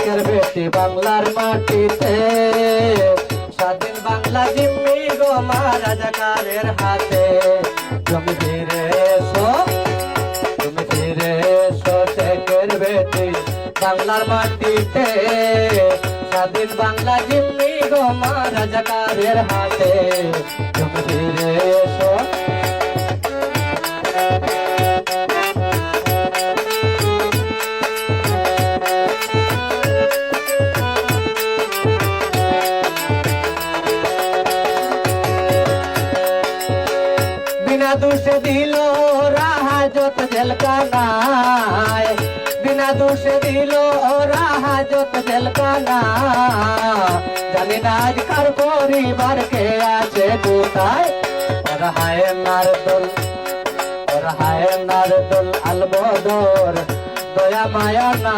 শেখের বেটি বাংলার মাটিতে, স্বাধীন বাংলা জিম্মি গো মা রাজাকারের হাতে। তুমি ফিরে এসো, তুমি ফিরে এসো শেখের বেটি বাংলার মাটিতে, স্বাধীন বাংলা জিম্মি গো মা রাজাকারের হাতে। তুমি ফিরে এসো। बिना दोष दिलो राहजत झलकानाय, बिना दोष दिलो राहजत झलकाना। जानी ना आज काর পরিবার কে আছে কোথায়, হায় নারদল, হায় নারদল আলবদর দয়া মায়া না।